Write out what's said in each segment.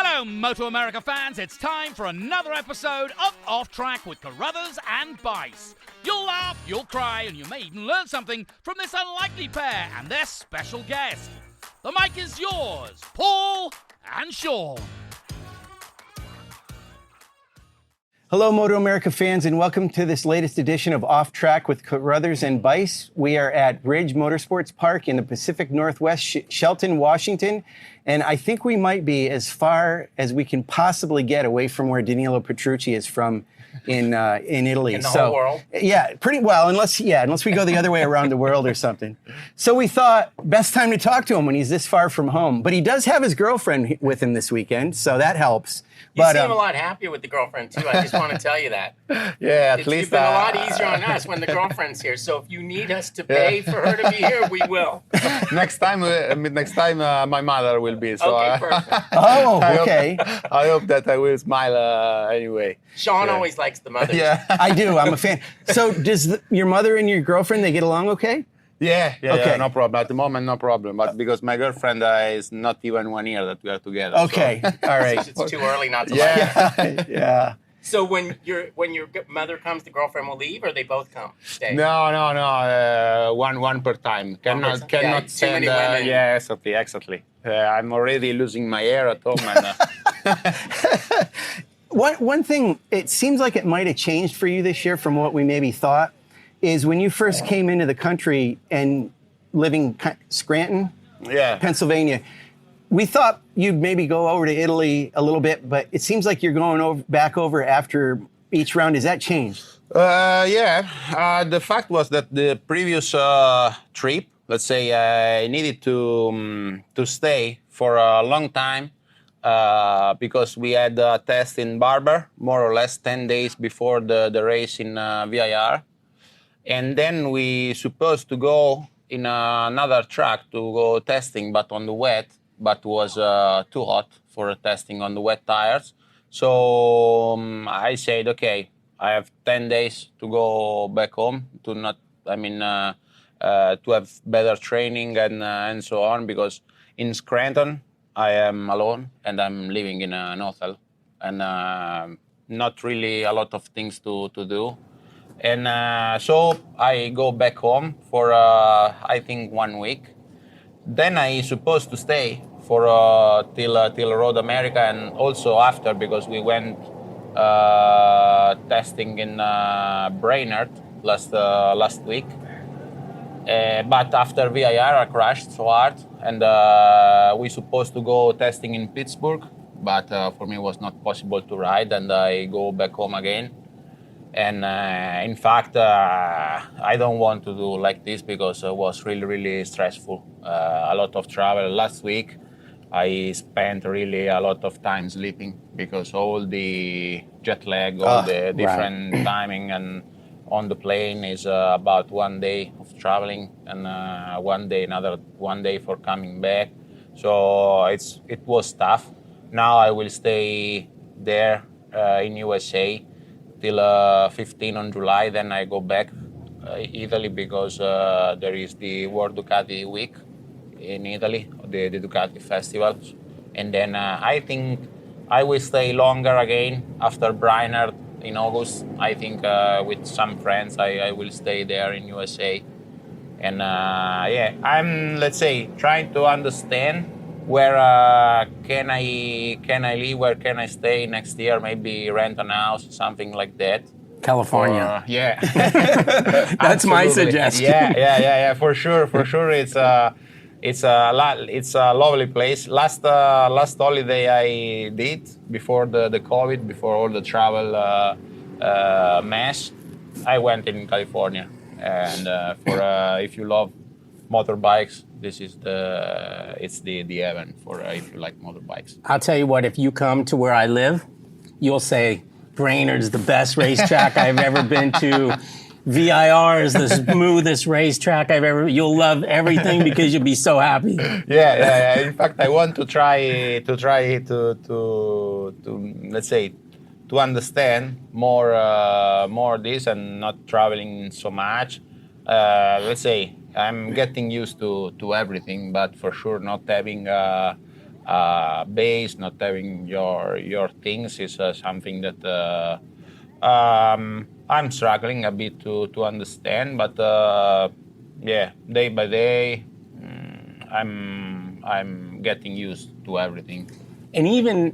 Hello, MotoAmerica fans. It's time for another episode of Off Track with Carruthers and Bice. You'll laugh, you'll cry, and you may even learn something from this unlikely pair and their special guest. The mic is yours, Paul and Sean. Hello, MotoAmerica fans, and welcome to this latest edition of Off Track with Carruthers and Bice. We are at Ridge Motorsports Park in the Pacific Northwest, Shelton, Washington, and I think we might be as far as we can possibly get away from where Danilo Petrucci is from in Italy. In the whole world? Yeah, pretty well, unless we go the other way around the world or something. So we thought, best time to talk to him when he's this far from home. But he does have his girlfriend with him this weekend, so that helps. You seem a lot happier with the girlfriend, too. I just want to tell you that. Yeah, at least it's been a lot easier on us when the girlfriend's here. So if you need us to pay for her to be here, we will. Next time, my mother will be. So okay, perfect. Oh, okay. I hope that I will smile anyway. Sean always likes the mothers. Yeah, I do. I'm a fan. So does your mother and your girlfriend, they get along okay? Yeah, Okay. no problem. At the moment, no problem. But because my girlfriend is not even 1 year that we are together. Okay, So. all right. It's too early not to Yeah. Yeah. So when your mother comes, the girlfriend will leave, or they both come? Stay? No. One per time. Cannot Yeah, too send. many women. Yeah, exactly. I'm already losing my hair at home. And, One thing, it seems like it might have changed for you this year from what we maybe thought, is when you first came into the country and living Scranton, yeah. Pennsylvania, we thought you'd maybe go over to Italy a little bit, but it seems like you're going back over after each round. Has that changed? The fact was that the previous trip, let's say, I needed to stay for a long time because we had a test in Barber, more or less 10 days before the race in VIR. And then we supposed to go in another track to go testing, but on the wet, but was too hot for testing on the wet tires. So I said, okay, I have 10 days to go back home to have better training and so on, because in Scranton, I am alone and I'm living in an hotel and not really a lot of things to do. And so I go back home for, I think, 1 week. Then I supposed to stay for till Road America, and also after, because we went testing in Brainerd last week. But after VIR, I crashed so hard, and we supposed to go testing in Pittsburgh, but for me it was not possible to ride, and I go back home again. And in fact, I don't want to do like this because it was really, really stressful. A lot of travel. Last week, I spent really a lot of time sleeping because all the jet lag, all the different timing, and on the plane is about 1 day of traveling and 1 day for coming back. So it was tough. Now I will stay there in USA till 15 on July, then I go back Italy because there is the World Ducati Week in Italy, the Ducati Festival. And then I think I will stay longer again after Brainerd in August. I think with some friends I will stay there in USA. And I'm, let's say, trying to understand where can I live, where can I stay next year, maybe rent a house, something like that. California. Yeah. That's my suggestion. Yeah, for sure. It's a lovely place. Last holiday I did before the COVID, before all the travel mess, I went in California. And if you love motorbikes, this is the heaven for if you like motorbikes. I'll tell you what, if you come to where I live, you'll say Brainerd's the best racetrack I've ever been to. VIR is the smoothest racetrack I've ever. You'll love everything because you'll be so happy. Yeah. In fact, I want to try to let's say to understand more this and not traveling so much. Let's say I'm getting used to everything, but for sure not having a base, not having your things is something that I'm struggling a bit to understand. But day by day, I'm getting used to everything. And even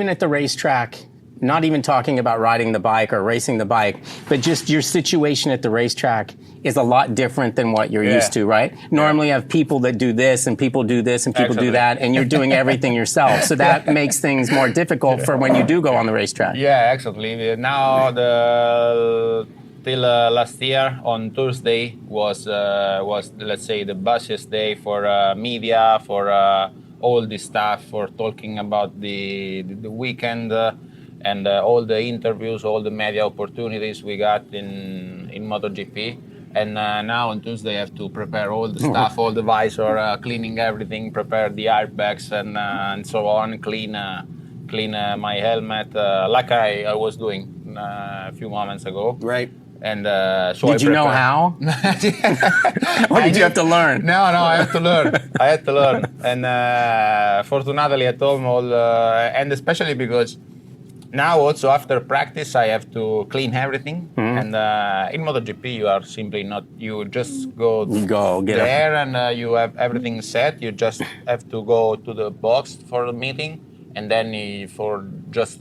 at the racetrack, not even talking about riding the bike or racing the bike, but just your situation at the racetrack is a lot different than what you're used to, right? Normally you have people that do this and people do this and people do that, and you're doing everything yourself. So that makes things more difficult for when you do go on the racetrack. Yeah, exactly. Now till last year on Thursday was let's say the busiest day for media, for all the stuff, for talking about the weekend and all the interviews, all the media opportunities we got in MotoGP. And now on Tuesday I have to prepare all the stuff, all the visor, cleaning everything, prepare the airbags and so on, clean my helmet, like I was doing a few moments ago. Right. And Did you know how? Or did you have to learn? No, I have to learn. I had to learn. And fortunately at home, and especially because now also after practice I have to clean everything. And in MotoGP you are simply not, you just go get there and you have everything set. You just have to go to the box for the meeting, and then you just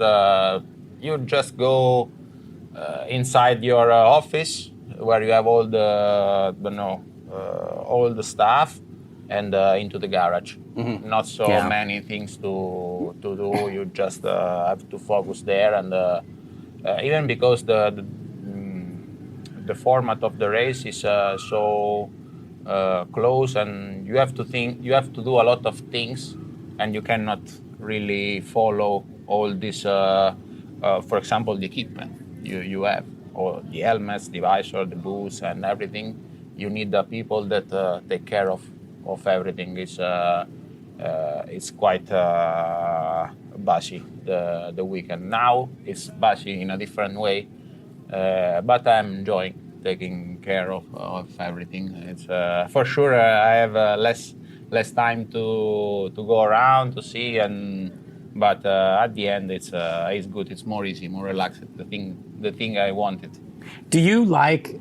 go inside your office where you have all the all the stuff, and into the garage. Not so many things to do. You just have to focus there, and even because the format of the race is so close, and you have to do a lot of things, and you cannot really follow all this. For example, the equipment you have, or the helmets, the visor, the boots, and everything. You need the people that take care of everything. It's quite busy the weekend. Now it's busy in a different way, but I'm enjoying taking care of everything. It's for sure I have less time to go around to see, but at the end it's good. It's more easy, more relaxed. The thing I wanted. Do you like?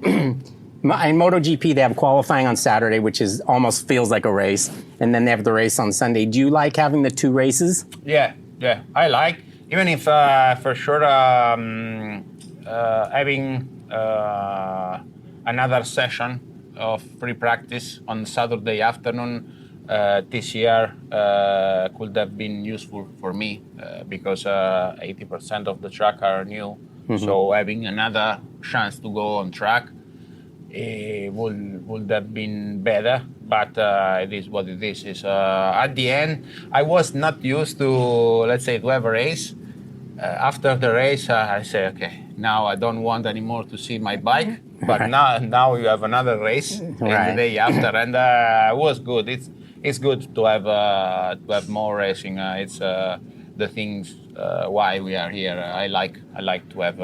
In MotoGP, they have qualifying on Saturday, which almost feels like a race, and then they have the race on Sunday. Do you like having the two races? Yeah, I like. Even if for sure having another session of free practice on Saturday afternoon this year could have been useful for me because 80% of the track are new. So having another chance to go on track would have been better, but it is what it is. At the end, I was not used to, let's say, to have a race. After the race, I say, okay, now I don't want anymore to see my bike, but now you have another race the day after, and it was good. It's good to have more racing. It's the things why we are here. I like to have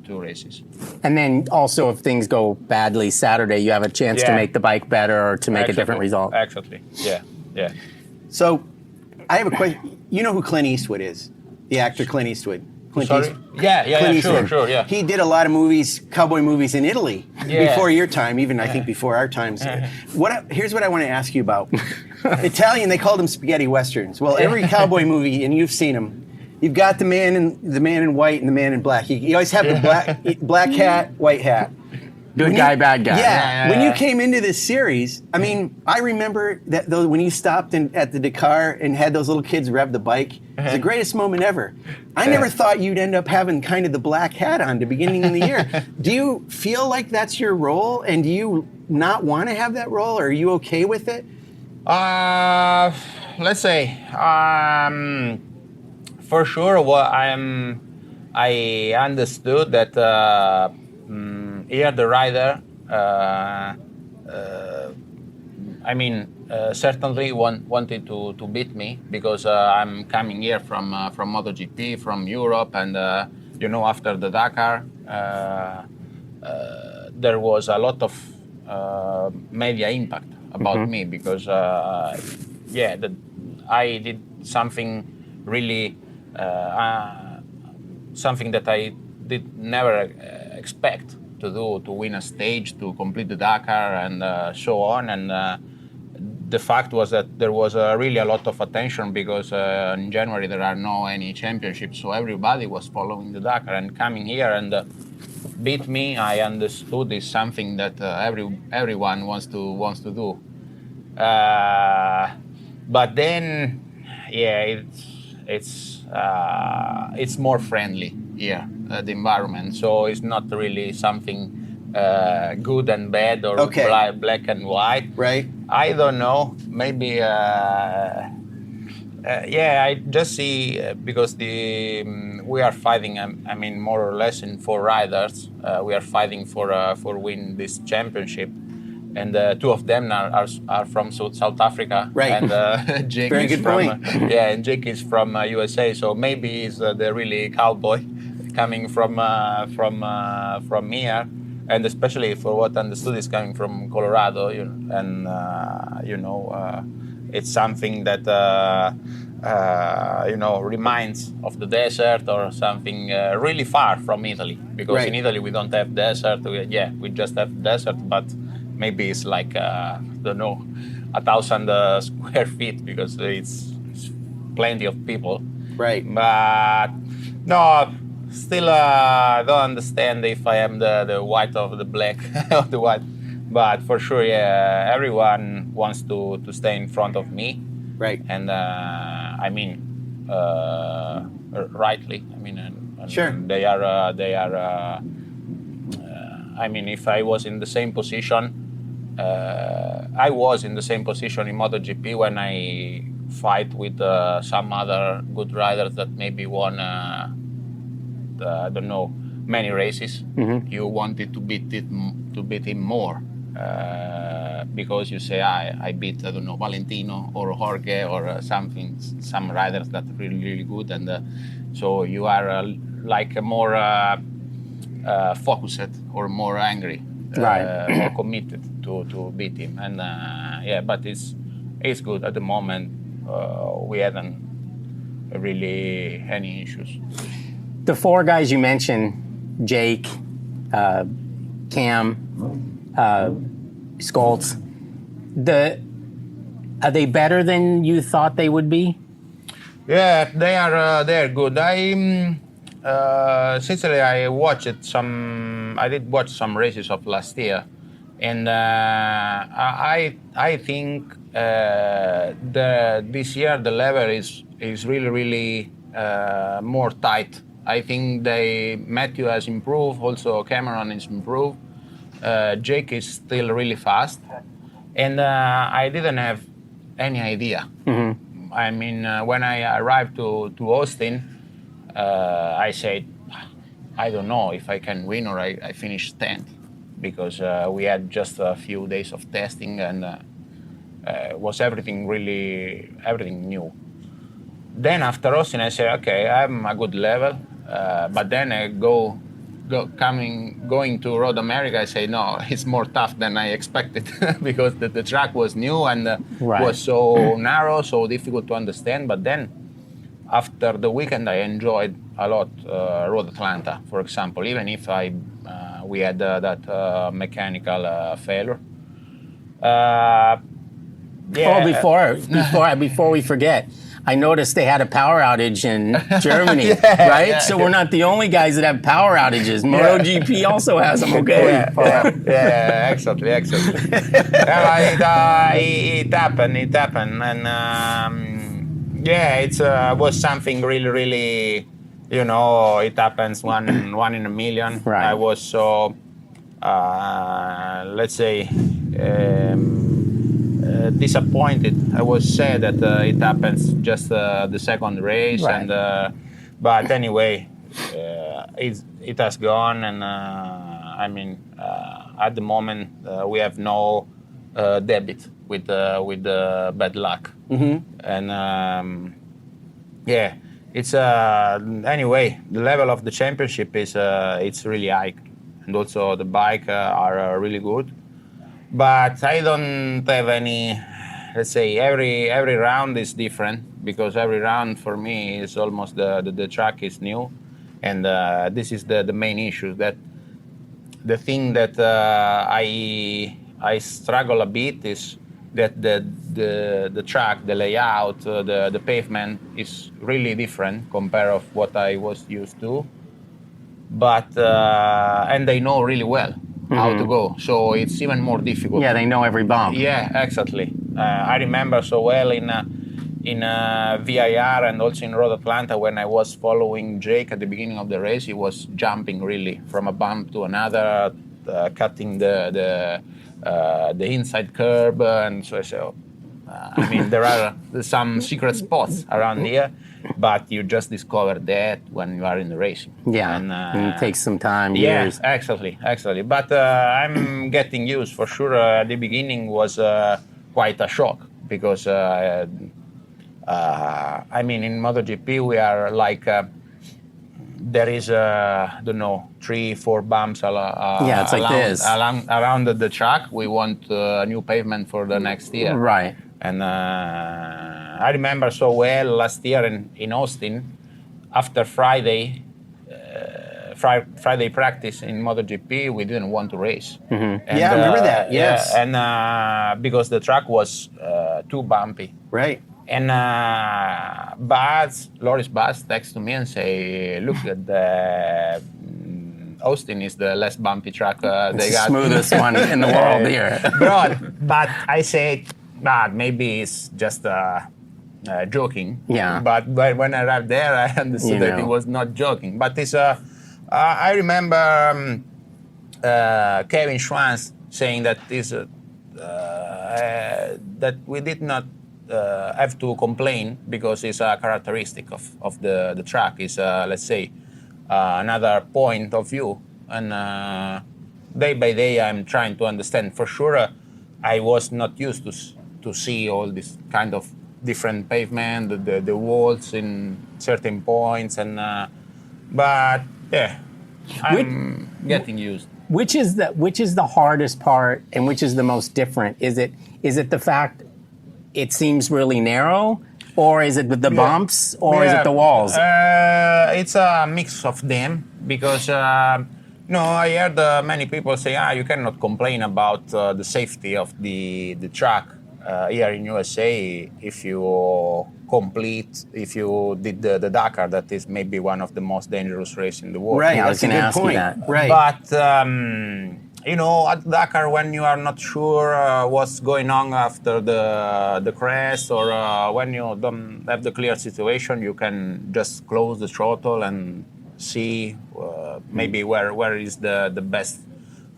two races. And then also, if things go badly Saturday, you have a chance to make the bike better or to make a different result. Exactly. Yeah. So, I have a question. You know who Clint Eastwood is? The actor Clint Eastwood. Sorry? Yeah, sure, yeah. He did a lot of movies, cowboy movies in Italy before your time, even I think before our times. Here's what I want to ask you about. Italian, they called them spaghetti westerns. Well, every cowboy movie, and you've seen them, you've got the man in white and the man in black. You always have the black hat, white hat. Good guy, bad guy. Yeah. When you came into this series, I mean, I remember that when you stopped at the Dakar and had those little kids rev the bike. It's the greatest moment ever. I never thought you'd end up having kind of the black hat on to beginning of the year. Do you feel like that's your role, and do you not want to have that role, or are you okay with it? Let's say, for sure, I understood that. Here the rider, certainly wanted to beat me because I'm coming here from MotoGP, from Europe, and after the Dakar, there was a lot of media impact about me because I did something really, something that I did never expect to do, to win a stage, to complete the Dakar, and so on. And the fact was that there was really a lot of attention because in January there are no any championships, so everybody was following the Dakar and coming here and beat me. I understood is something that everyone wants to do. But then, yeah, it's more friendly here, the environment. So it's not really something good and bad or black and white. Right. I don't know. Maybe. Yeah, I just see because we are fighting. I mean, more or less in 4 riders. We are fighting for win this championship. And 2 of them are from South Africa, right? And Jake Very is good from point. and Jake is from USA. So maybe he's the really cowboy coming from here, and especially for what I understood is coming from Colorado. It's something that reminds of the desert or something really far from Italy. Because in Italy we don't have desert. We just have desert, but maybe it's like, I don't know, 1,000 square feet because it's plenty of people. Right. But no, still don't understand if I am the white or the black or the white. But for sure, yeah, everyone wants to stay in front of me. Right. And I mean, rightly. I mean, sure. They are. I mean, if I was in the same position, I was in the same position in MotoGP when I fight with some other good riders that maybe won, I don't know, many races. Mm-hmm. You wanted to beat him more because you say, I beat, I don't know, Valentino or Jorge or some riders that are really, really good, and so you are like a more focused or more angry. Right. More committed to beat him, and but it's good at the moment. We haven't really any issues. The 4 guys you mentioned, Jake, Cam, Skoltz, are they better than you thought they would be? Yeah, they are good. Sincerely, I did watch some races of last year, and I think this year the level is really, really more tight. I think Matthew has improved, also Cameron is improved. Jake is still really fast, and I didn't have any idea. Mm-hmm. I mean, when I arrived to Austin, I said, I don't know if I can win or I finish 10th because we had just a few days of testing and was everything new. Then after Austin, I said, okay, I'm a good level, but then I going to Road America, I say, no, it's more tough than I expected because the track was new and was so narrow, so difficult to understand. But then after the weekend, I enjoyed a lot Road Atlanta, for example, even if we had that mechanical failure. Before we forget, I noticed they had a power outage in Germany, right? Yeah, so we're not the only guys that have power outages. MotoGP also has them, okay? Exactly. It happened, and it was something really, really, it happens one in a million. Right. I was so, let's say, disappointed. I was sad that it happens just the second race, right. and but anyway, it has gone, and at the moment we have no debit with bad luck, mm-hmm. and it's anyway the level of the championship is it's really high, and also the bike are really good. But I don't have any let's say every round is different, because every round for me is almost the track is new, and this is the main issue. That the thing that I struggle a bit is that the track, the layout, the pavement is really different compared of what I was used to. But and they know really well how to go, so it's even more difficult. Yeah, they know every bump. Yeah, exactly. I remember so well in VIR and also in Road Atlanta, when I was following Jake at the beginning of the race, he was jumping really from a bump to another, cutting the inside curb, and so I said, I mean, there are some secret spots around here, but you just discover that when you are in the racing. Yeah, and it takes some time, yeah, years. exactly. But I'm getting used for sure. At the beginning was quite a shock, because I mean, in MotoGP we are like there is I don't know, 3-4 bumps Yeah, it's like this. around the track. We want a new pavement for the next year. Right. And I remember so well last year in Austin, after Friday practice in MotoGP, we didn't want to race. And, I remember that. Yes. Yeah, and because the track was too bumpy. Right. And Loris Baz texts to me and say, "Look at the Austin is the less bumpy track they got." Smoothest one in the world here. But I said, maybe it's just joking. Yeah. But when I arrived there, I understood that he was not joking. But it's I remember Kevin Schwantz saying that that we did not have to complain, because it's a characteristic of the track. It's let's say another point of view, and day by day I'm trying to understand. For sure, I was not used to see all this kind of different pavement, the walls in certain points, and but yeah, I'm getting used. Which is the hardest part, and which is the most different? Is it the fact it seems really narrow, or is it the bumps, or is it the walls? It's a mix of them, because I heard many people say, you cannot complain about the safety of the track here in USA if you did the Dakar, that is maybe one of the most dangerous races in the world. Right, I was going to ask you that. Right. But at Dakar, when you are not sure what's going on after the crash, or when you don't have the clear situation, you can just close the throttle and see maybe where is the best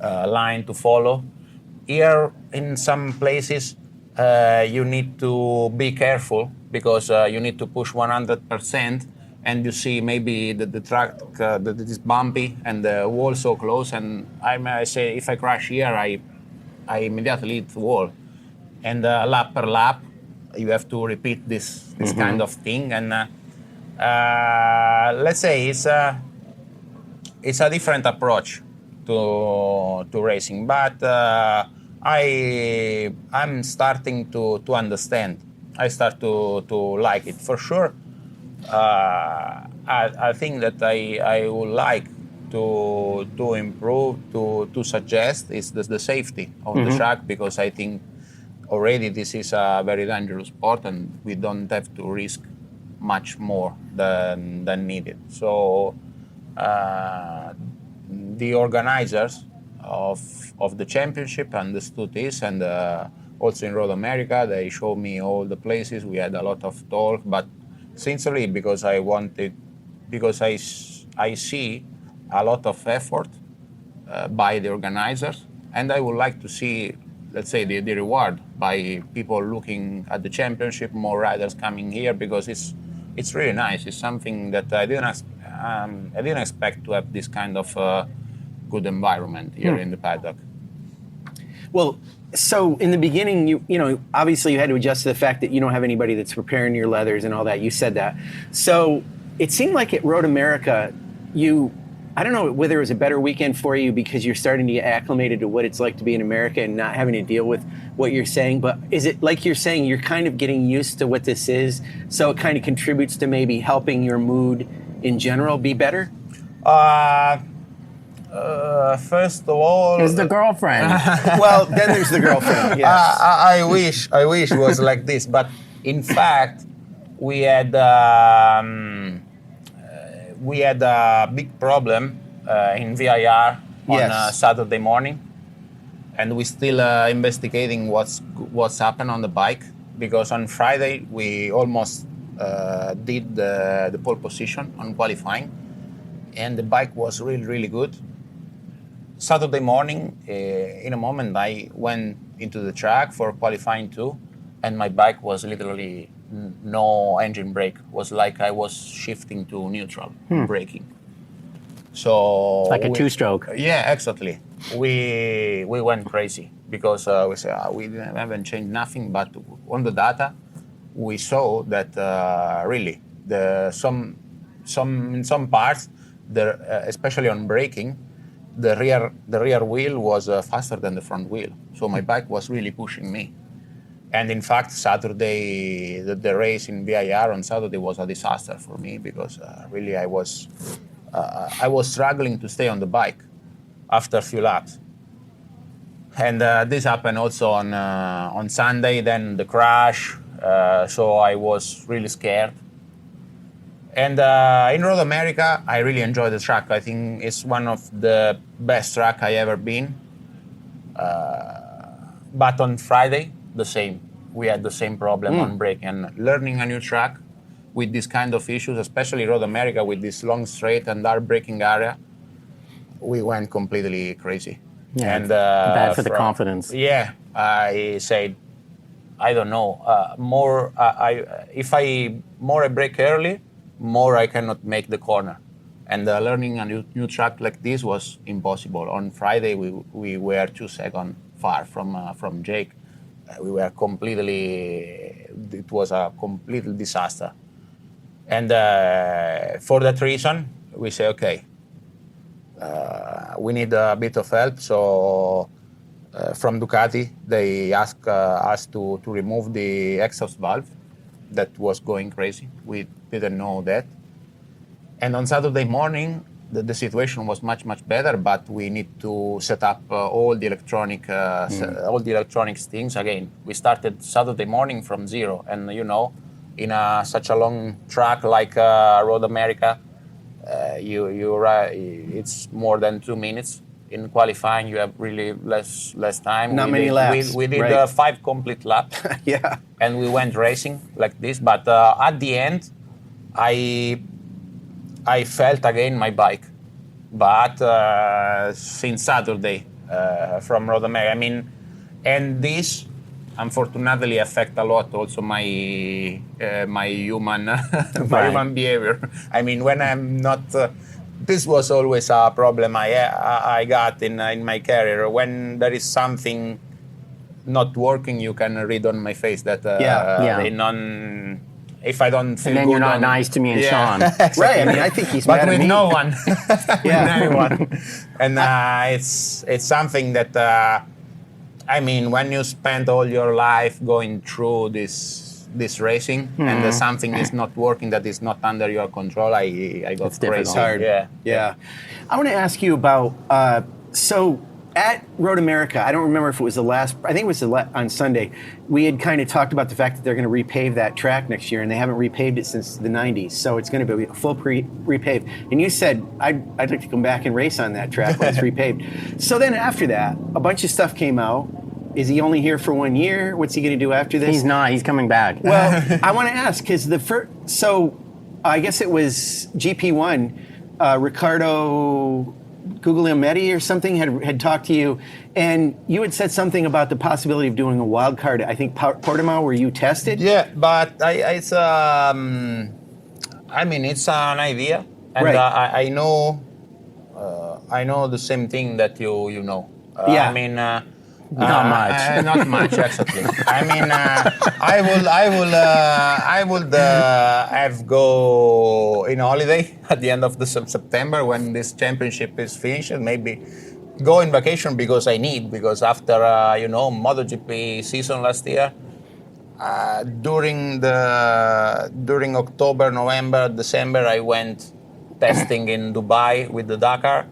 line to follow. Here, in some places, you need to be careful, because you need to push 100%, and you see maybe the track that is bumpy and the wall so close, and I say, if I crash here, I immediately hit the wall, and lap per lap you have to repeat this kind of thing, and let's say it's a different approach to racing, but I'm starting to understand. I start to like it for sure. I think that I would like to improve, to suggest is the safety of the track, because I think already this is a very dangerous sport, and we don't have to risk much more than needed. So the organizers of the championship understood this, and also in Road America, they showed me all the places. We had a lot of talk, but sincerely, because I see a lot of effort by the organizers, and I would like to see, let's say, the reward by people looking at the championship, more riders coming here, because it's really nice. It's something that I didn't expect to have this kind of good environment here in the paddock. Well, so in the beginning, you obviously you had to adjust to the fact that you don't have anybody that's preparing your leathers and all that. You said that. So it seemed like at Road America, you I don't know whether it was a better weekend for you because you're starting to get acclimated to what it's like to be in America and not having to deal with what you're saying. But is it like you're saying you're kind of getting used to what this is, so it kind of contributes to maybe helping your mood in general be better? First of all, Is the girlfriend? Well, then there's the girlfriend. Yes. I wish it was like this, but in fact, we had a big problem in VIR on Yes. Saturday morning, and we're still investigating what's happened on the bike, because on Friday we almost did the pole position on qualifying, and the bike was really good. Saturday morning, in a moment, I went into the track for qualifying too, and my bike was literally no engine brake. It was like I was shifting to neutral braking. So Like a two-stroke. Yeah, exactly. We went crazy because we said we haven't changed nothing, but on the data we saw that really in some parts, especially on braking, the rear wheel was faster than the front wheel. So my bike was really pushing me. And in fact, Saturday, the race in VIR on Saturday was a disaster for me because really I was struggling to stay on the bike after a few laps. And this happened also on Sunday, then the crash. So I was really scared. And in Road America, I really enjoyed the track. I think it's one of the best track I ever been. But on Friday, the same. We had the same problem on braking. And learning a new track with this kind of issues, especially Road America with this long straight and dark braking area, we went completely crazy. Yeah, And bad for the confidence. Yeah, I said, I don't know. If I brake early, more I cannot make the corner. And learning a new track like this was impossible. On Friday, we were 2 seconds far from Jake. We were it was a complete disaster. And for that reason, we say, okay, we need a bit of help. So from Ducati, they asked us to remove the exhaust valve that was going crazy. We didn't know that. And on Saturday morning, the situation was much better, but we need to set up all the electronics things again. We started Saturday morning from zero, and in such a long track like Road America, it's more than 2 minutes. In qualifying, you have really less time. Not many laps. We did right. 5 complete laps. Yeah. And we went racing like this. But at the end, I felt again my bike. But since Saturday from Road America, and this unfortunately affect a lot also my human human behavior. When I'm not. This was always a problem I got in my career. When there is something not working, you can read on my face that if I don't feel And then good you're not nice to me and Sean. Right. I think he's but mad with at me. no one, with Yeah. anyone. And it's something that when you spend all your life going through this racing and something is not working, that is not under your control, I got It's difficult. crazy. Hard. Yeah. I want to ask you about so at Road America, I don't remember if it was I think it was on Sunday, we had kind of talked about the fact that they're going to repave that track next year, and they haven't repaved it since the 90s, so it's going to be full repaved. And you said, I'd like to come back and race on that track when it's repaved. So then after that, a bunch of stuff came out. Is he only here for 1 year? What's he going to do after this? He's not. He's coming back. Well, I want to ask, because so I guess it was GP1, Riccardo Guglielmetti or something had talked to you, and you had said something about the possibility of doing a wild card. I think Portimao, where you tested. Yeah, but it's an idea, and Right. I know the same thing that you know. Yeah. Not much. Not much, exactly. I mean, I would have go in holiday at the end of the September when this championship is finished, and maybe go in vacation because after MotoGP season last year, during October, November, December, I went testing in Dubai with the Dakar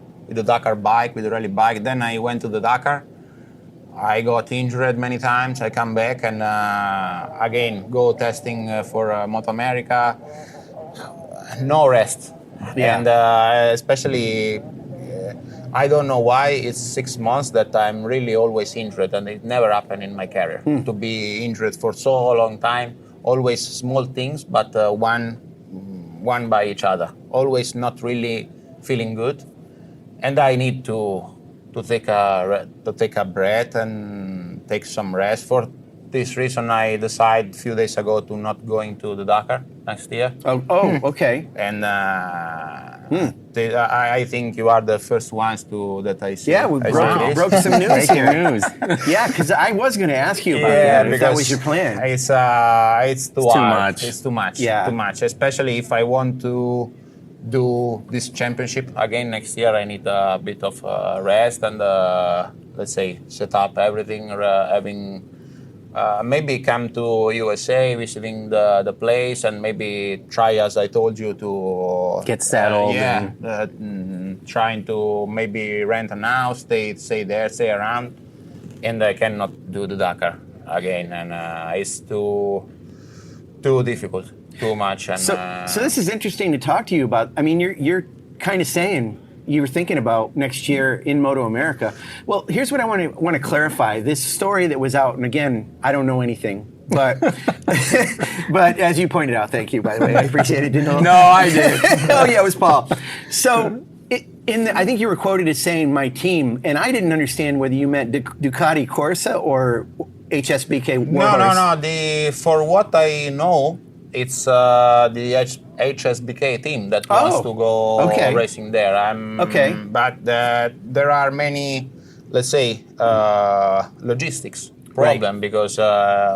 bike, with the rally bike. Then I went to the Dakar. I got injured many times. I come back and again go testing for MotoAmerica. No rest. Yeah. And especially, I don't know why it's 6 months that I'm really always injured, and it never happened in my career to be injured for so long time. Always small things, but one by each other. Always not really feeling good, and I need to take a breath and take some rest. For this reason, I decided a few days ago to not going to the Dakar next year. Oh, okay. And I think you are the first ones that I see. Yeah, we broke some news Breaking here. news. Yeah, because I was going to ask you about that, if that was your plan. It's too hard. much. It's too much. Yeah. Too much. Especially if I want to do this championship again next year, I need a bit of rest and let's say set up everything, having maybe come to USA, visiting the place, and maybe try, as I told you, to Get settled. trying to maybe rent a house, stay there, stay around, and I cannot do the Dakar again, and it's too difficult, too much. And So this is interesting to talk to you about. I mean, you're kind of saying you were thinking about next year in MotoAmerica. Well, here's what I want to clarify. This story that was out, and again, I don't know anything, but but as you pointed out, thank you, by the way, I appreciate it. Didn't know. No, I did. Oh yeah, it was Paul. So I think you were quoted as saying my team, and I didn't understand whether you meant Ducati Corsa or HSBK Warhorse. No. For what I know, it's the HSBK team that wants to go racing there. But there are many, let's say, logistics problem, because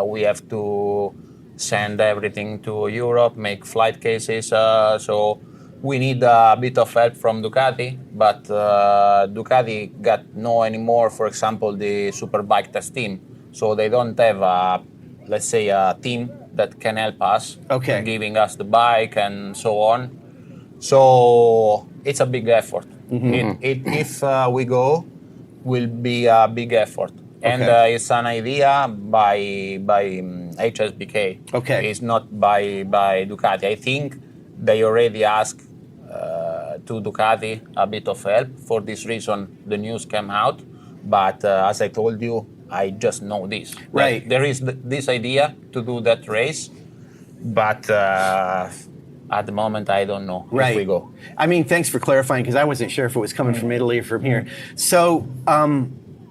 we have to send everything to Europe, make flight cases. So we need a bit of help from Ducati, but Ducati got no anymore, for example, the Superbike test team. So they don't have a team that can help us, giving us the bike and so on. So it's a big effort. Mm-hmm. If we go, will be a big effort. And it's an idea by HSBK. It's not by Ducati. I think they already asked to Ducati a bit of help. For this reason, the news came out. But as I told you, I just know this. Right. There is this idea to do that race, but at the moment I don't know if we go. I mean, thanks for clarifying, because I wasn't sure if it was coming from Italy or from here. So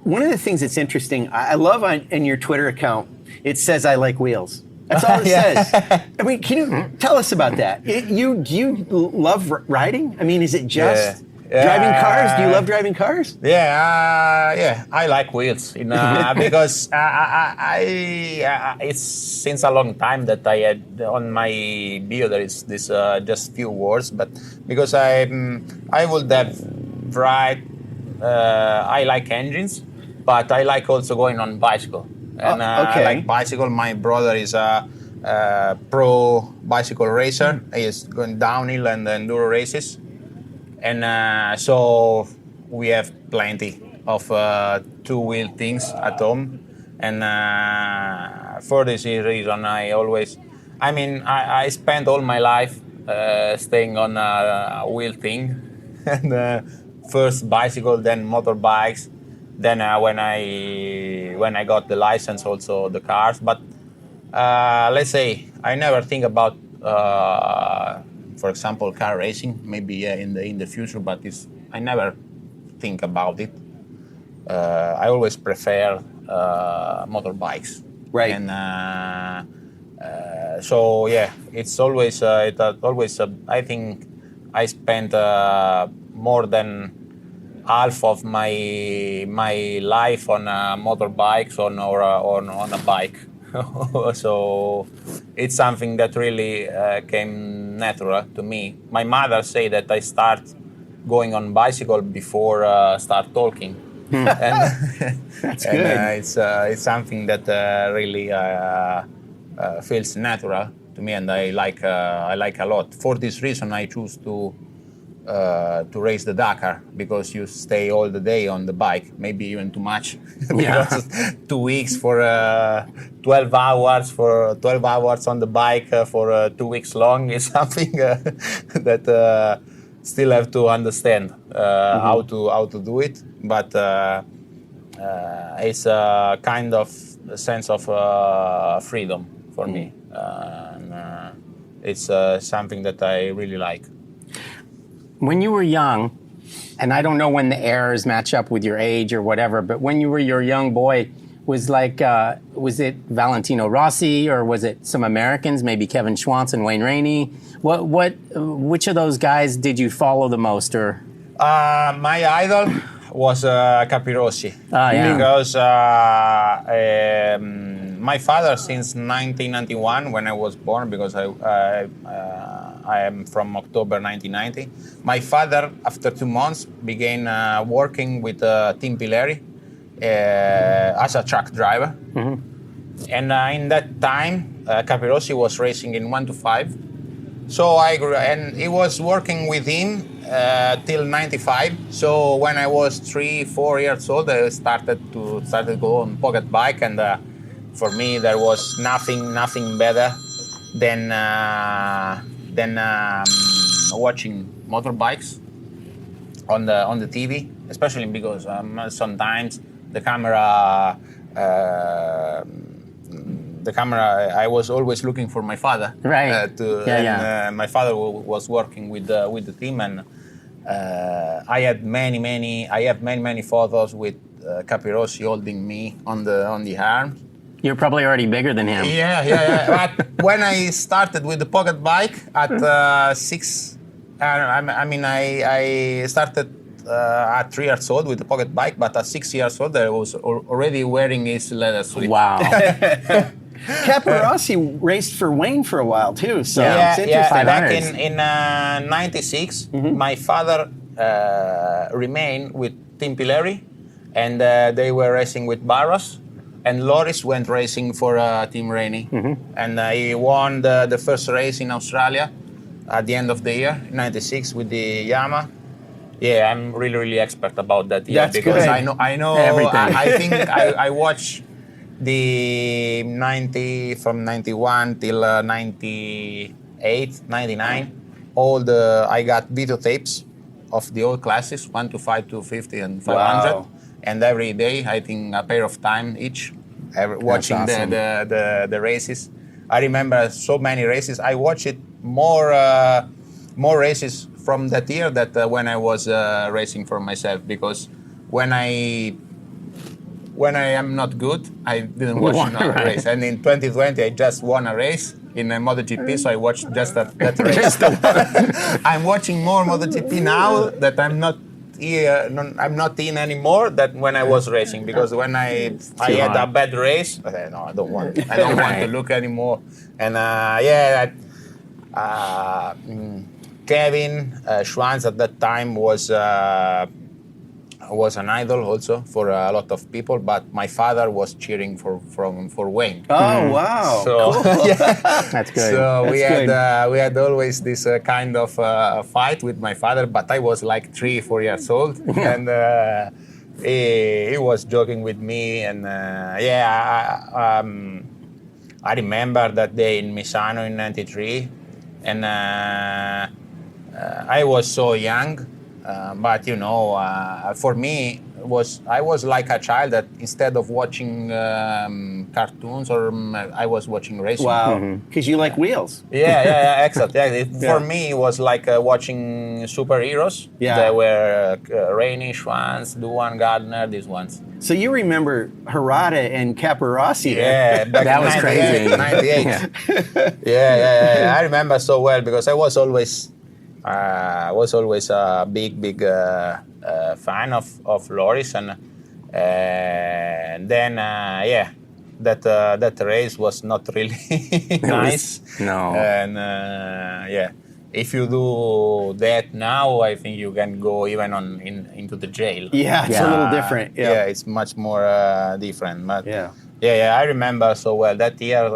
one of the things that's interesting, I love in your Twitter account, it says I like wheels. That's all it says. I mean, can you tell us about that? Do you love riding? I mean, is it just driving cars? Do you love driving cars? Yeah. I like wheels, because it's since a long time that I had on my bio there is this just few words, but because I would have ride. I like engines, but I like also going on bicycle. And I like bicycle. My brother is a pro bicycle racer. He is going downhill and enduro races. And so we have plenty of two-wheel things at home. And for this reason, I spent all my life staying on a wheel thing. And first bicycle, then motorbikes. Then when I got the license, also the cars. But let's say I never think about, for example, car racing. Maybe in the future, but I never think about it. I always prefer motorbikes. Right. And so yeah, it's always I think I spent more than half of my life on motorbikes on a bike. So it's something that really came natural to me. My mother say that I start going on bicycle before start talking. And That's good. It's something that really feels natural to me, and I like a lot. For this reason, I choose to race the Dakar, because you stay all the day on the bike, maybe even too much. Because 2 weeks for 12 hours on the bike for 2 weeks long is something that still have to understand how to do it. But it's a kind of sense of freedom for me. And it's something that I really like. When you were young, and I don't know when the errors match up with your age or whatever, but when you were your young boy, was it Valentino Rossi, or was it some Americans, maybe Kevin Schwantz and Wayne Rainey? Which of those guys did you follow the most? Or my idol was Capirossi, because my father, since 1991, when I was born, because I am from October 1990. My father, after 2 months, began working with Tim Pilleri as a truck driver. Mm-hmm. And in that time, Capirossi was racing in 1 to 5. So I grew, and he was working with him till 95. So when I was 3-4 years old, I started to go on pocket bike, and for me there was nothing better than watching motorbikes on the TV, especially because sometimes the camera. I was always looking for my father. Right. My father was working with the team, and I have many photos with Capirossi holding me on the arm. You're probably already bigger than him. Yeah. But when I started with the pocket bike at 6, I started at 3 years old with the pocket bike, but at 6 years old I was already wearing his leather suit. Wow. Capirossi raced for Wayne for a while too, so it's interesting. Yeah. Back in 96, my father remained with Tim Pilleri, and they were racing with Barros, and Loris went racing for Team Rainey, and he won the first race in Australia at the end of the year, 96, with the Yamaha. Yeah, I'm really expert about that year. That's because good. I know everything. I think I watched the 90 from 91 till 98, 99. I got videotapes of the old classes, 1 to 5, 250, and 500. Wow. And every day, I think a pair of time each, watching awesome. the races. I remember so many races. I watched it more races from that year that when I was racing for myself, because when I am not good, I didn't watch another race. And in 2020, I just won a race in a MotoGP, so I watched just that race. I'm watching more MotoGP now that I'm not here. I'm not in anymore than when I was racing, because when I had a bad race, I said, no, I don't want to look anymore. And Kevin Schwantz at that time was an idol also for a lot of people, but my father was cheering for Wayne. Oh wow! So cool. That's good. So we good. had always this kind of fight with my father, but I was like 3-4 years old, and he was joking with me, and I remember that day in Misano in '93, and I was so young. But for me, I was like a child that instead of watching cartoons, I was watching racing. Wow, because you like wheels. Yeah, exactly. For me, it was like watching superheroes. Yeah. There were Rainey, Schwantz, Duan, Gardner, these ones. So you remember Harada and Capirossi? Yeah, back That in was 98, crazy. 98. Yeah. I remember so well because I was always I was always a big fan of Loris, and then that race was not really nice. No. And if you do that now, I think you can go even into the jail. Yeah, it's a little different. Yeah, It's much more different. But yeah. I remember so well that year.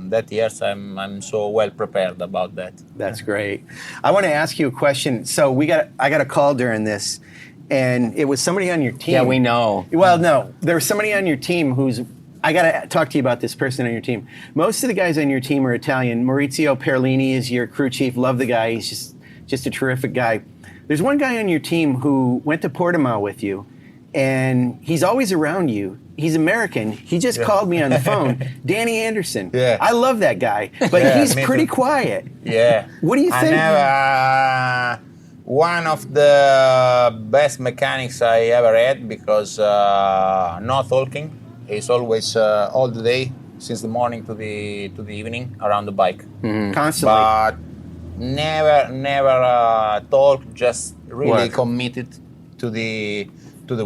That years I'm so well prepared about that. That's great. I want to ask you a question. So I got a call during this, and it was somebody on your team. Yeah, we know. Well, no, there was somebody on your team I got to talk to you about this person on your team. Most of the guys on your team are Italian. Maurizio Perlini is your crew chief. Love the guy. He's just a terrific guy. There's one guy on your team who went to Portimao with you, and he's always around you. He's American. He just called me on the phone. Danny Anderson. Yeah. I love that guy, but he's pretty quiet. Yeah. What do you think? I have one of the best mechanics I ever had because no talking. He's always all the day, since the morning to the evening, around the bike. Constantly. But never talk. Just really committed to the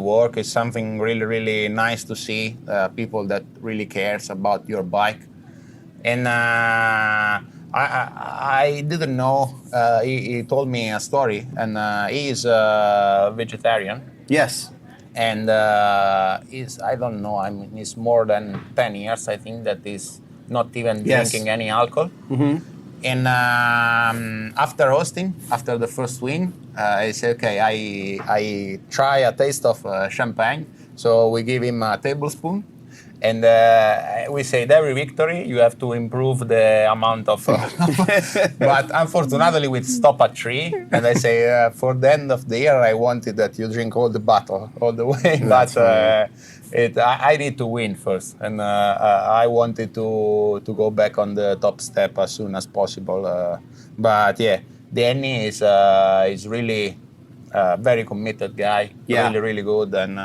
work. Is something really nice to see. People that really cares about your bike. And I didn't know. He told me a story, and he is a vegetarian. Yes. And I don't know. I mean, it's more than 10 years. I think that he's not even drinking any alcohol. Mm-hmm. And after hosting, after the first win, I said, okay, I try a taste of champagne. So we give him a tablespoon. And we said every victory you have to improve the amount of. But unfortunately, we stop at 3. And I say for the end of the year, I wanted that you drink all the bottle all the way. But I need to win first, and I wanted to go back on the top step as soon as possible. But yeah, Danny is really very committed guy. Yeah. Really good, and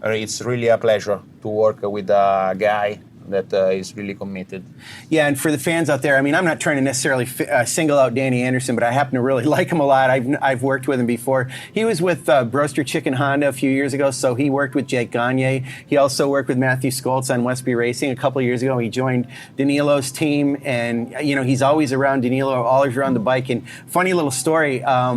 it's really a pleasure to work with a guy that is really committed. Yeah, and for the fans out there, I mean, I'm not trying to necessarily single out Danny Anderson, but I happen to really like him a lot. I've worked with him before. He was with Broster Chicken Honda a few years ago, so he worked with Jake Gagne. He also worked with Matthew Skoltz on Westby Racing a couple of years ago. He joined Danilo's team, and he's always around Danilo, always around the bike. And funny little story, our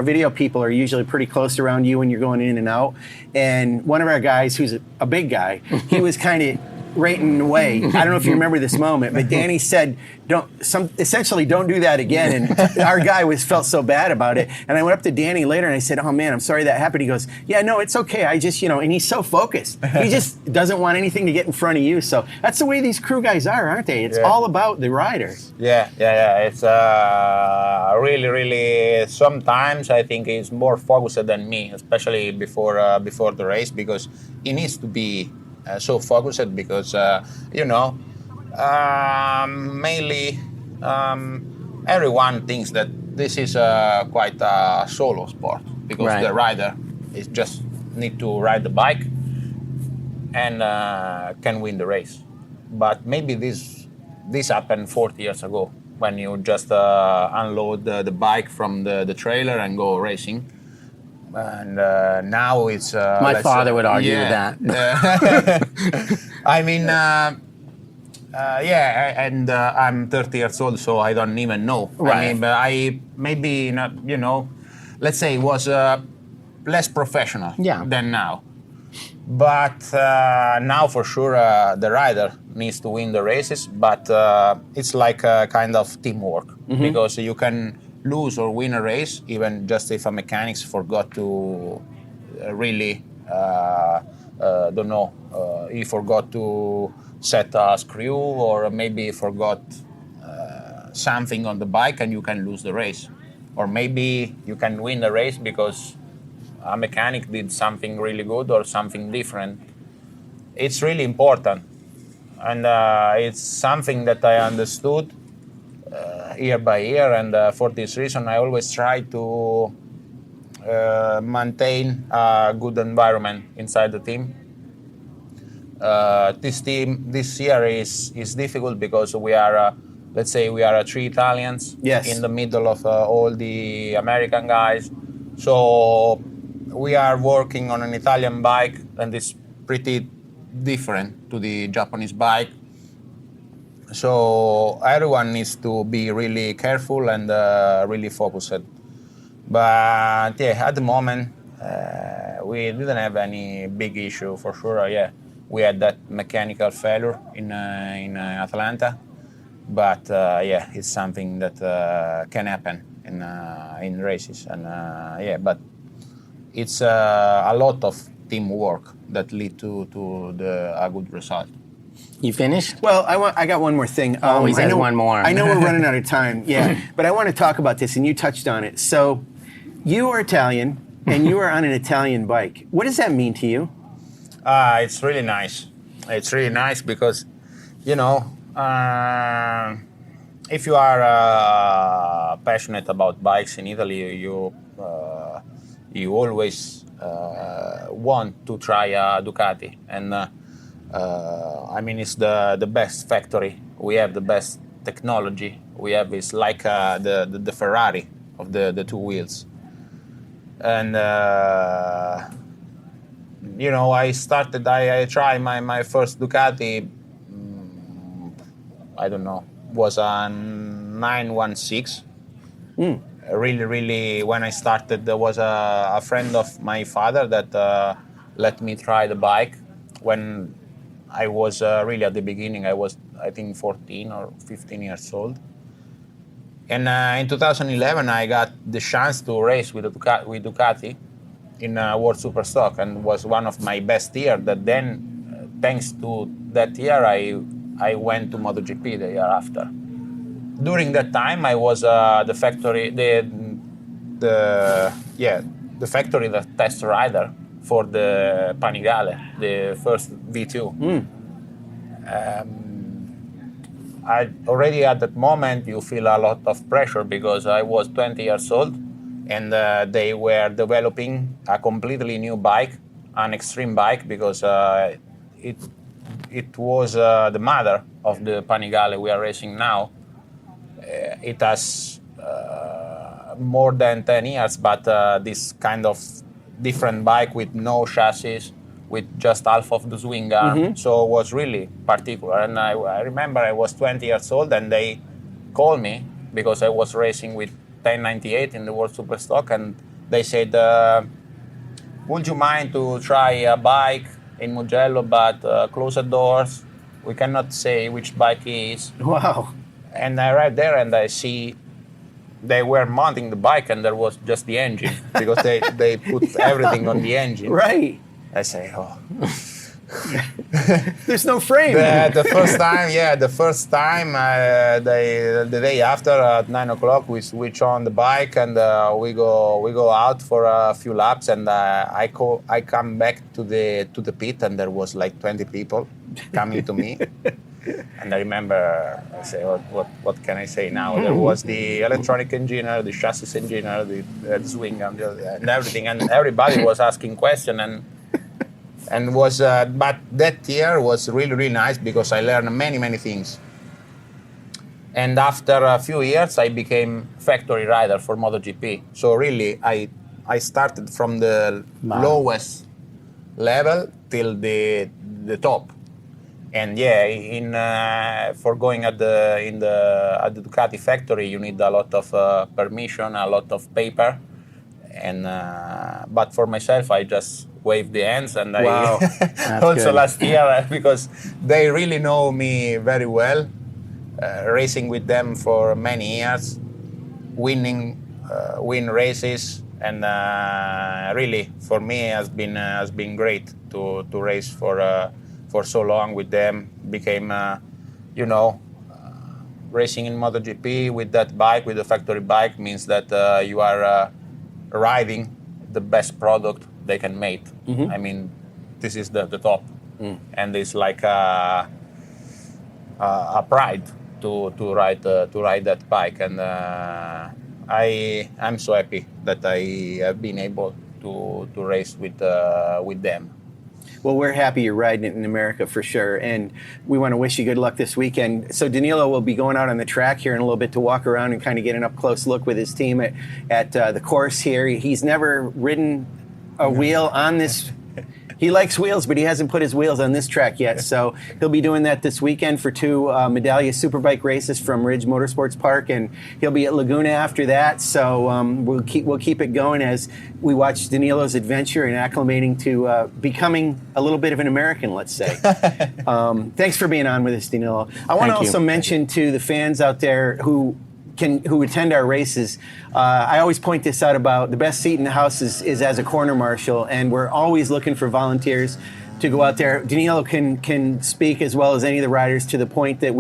video people are usually pretty close around you when you're going in and out. And one of our guys, who's a big guy, he was kind of rating away. I don't know if you remember this moment, but Danny said, essentially don't do that again. And our guy felt so bad about it. And I went up to Danny later and I said, oh man, I'm sorry that happened. He goes, yeah, no, it's okay. I just, and he's so focused. He just doesn't want anything to get in front of you. So that's the way these crew guys are, aren't they? It's all about the rider. Yeah. It's really, sometimes I think he's more focused than me, especially before the race, because he needs to be so focused because, mainly everyone thinks that this is quite a solo sport because the rider is just need to ride the bike and can win the race. But maybe this happened 40 years ago when you just unload the bike from the trailer and go racing. And now it's... My father would argue with that. I mean, and I'm 30 years old, so I don't even know. Right. I mean, but I maybe not, let's say it was less professional than now. But now for sure the rider needs to win the races, but it's like a kind of teamwork because you can lose or win a race even just if a mechanic forgot to really he forgot to set a screw, or maybe forgot something on the bike and you can lose the race. Or maybe you can win the race because a mechanic did something really good or something different. It's really important. And it's something that I understood year by year. And for this reason, I always try to maintain a good environment inside the team. This year is difficult because we are let's say we are three Italians in the middle of all the American guys. So we are working on an Italian bike, and it's pretty different to the Japanese bike. So everyone needs to be really careful and really focused. But yeah, at the moment, we didn't have any big issue for sure. Yeah, we had that mechanical failure in Atlanta, but yeah, it's something that can happen in races, and yeah, but it's a lot of teamwork that lead to a good result. You finished? Well, I got one more thing. Always has one more. I know we're running out of time, yeah, but I want to talk about this, and you touched on it. So, you are Italian, and you are on an Italian bike. What does that mean to you? It's really nice. It's really nice because, you know, if you are passionate about bikes in Italy, you always want to try a Ducati, and I mean, it's the best factory. We have the best technology. We have it's like the Ferrari of the two wheels. And you know, I tried my first Ducati. I don't know, was a 916. Really, when I started, there was a friend of my father that let me try the bike when I was really at the beginning. I was, I think, 14 or 15 years old. And in 2011, I got the chance to race with Ducati in World Superstock, and was one of my best years. That then, thanks to that year, I went to MotoGP the year after. During that time, I was the factory the test rider for the Panigale, the first V2. I already at that moment you feel a lot of pressure because I was 20 years old, and they were developing a completely new bike, an extreme bike, because it was the mother of the Panigale we are racing now. It has more than 10 years, but this kind of different bike with no chassis, with just half of the swing arm, so it was really particular. And I remember I was 20 years old, and they called me because I was racing with 1098 in the World Superstock, and they said, would you mind to try a bike in Mugello, but close the doors, we cannot say which bike it is. Wow. And I arrived there and I see they were mounting the bike, and there was just the engine because they put everything on the engine. Right. I say, oh. There's no frame. The first time, the day after at 9 o'clock, we switch on the bike, and we go out for a few laps, and I come back to the pit, and there was like 20 people coming to me. And I remember, I say, what can I say now? There was the electronic engineer, the chassis engineer, the swing and everything, and everybody was asking questions, and was but that year was really, really nice because I learned many things. And after a few years, I became factory rider for MotoGP. So really, I started from the lowest level till the top. And yeah, for going at the Ducati factory, you need a lot of permission, a lot of paper, and but for myself, I just waved the hands, and wow. I also good. last year because they really know me very well, racing with them for many years, win races, and really for me has been great to race for so long with them. Became, racing in MotoGP with that bike, with the factory bike, means that you are riding the best product they can make. I mean, this is the top, and it's like a pride to ride that bike, and I'm so happy that I have been able to race with them. Well, we're happy you're riding it in America for sure, and we want to wish you good luck this weekend. So Danilo will be going out on the track here in a little bit to walk around and kind of get an up-close look with his team at the course here. He's never ridden a wheel on this. He likes wheels, but he hasn't put his wheels on this track yet. So he'll be doing that this weekend for 2 Medallia Superbike races from Ridge Motorsports Park, and he'll be at Laguna after that. So we'll keep it going as we watch Danilo's adventure and acclimating to becoming a little bit of an American, let's say. Thanks for being on with us, Danilo. I want to also mention to the fans out there who attend our races, I always point this out about the best seat in the house is as a corner marshal, and we're always looking for volunteers to go out there. Danilo can speak as well as any of the riders to the point that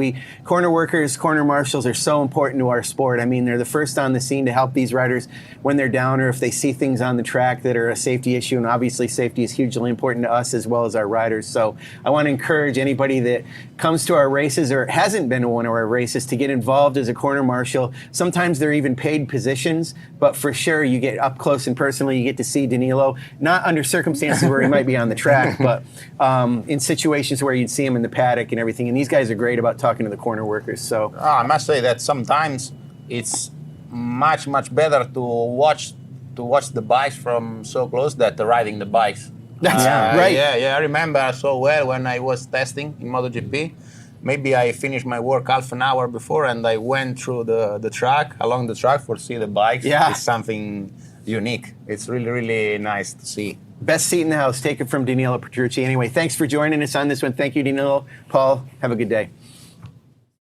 corner workers, corner marshals are so important to our sport. I mean, they're the first on the scene to help these riders when they're down or if they see things on the track that are a safety issue, and obviously safety is hugely important to us as well as our riders. So I want to encourage anybody that comes to our races or hasn't been to one of our races to get involved as a corner marshal. Sometimes they're even paid positions, but for sure you get up close and personally, you get to see Danilo, not under circumstances where he might be on the track, but in situations where you'd see him in the paddock and everything. And these guys are great about talking to the corner workers. So I must say that sometimes it's much better to watch the bikes from so close than riding the bikes. That's right. Yeah, I remember so well when I was testing in MotoGP. Maybe I finished my work half an hour before and I went through the track, along the track for see the bikes. Yeah. It's something unique. It's really nice to see. Best seat in the house. Take it from Danilo Petrucci. Anyway, thanks for joining us on this one. Thank you, Danilo. Paul, have a good day.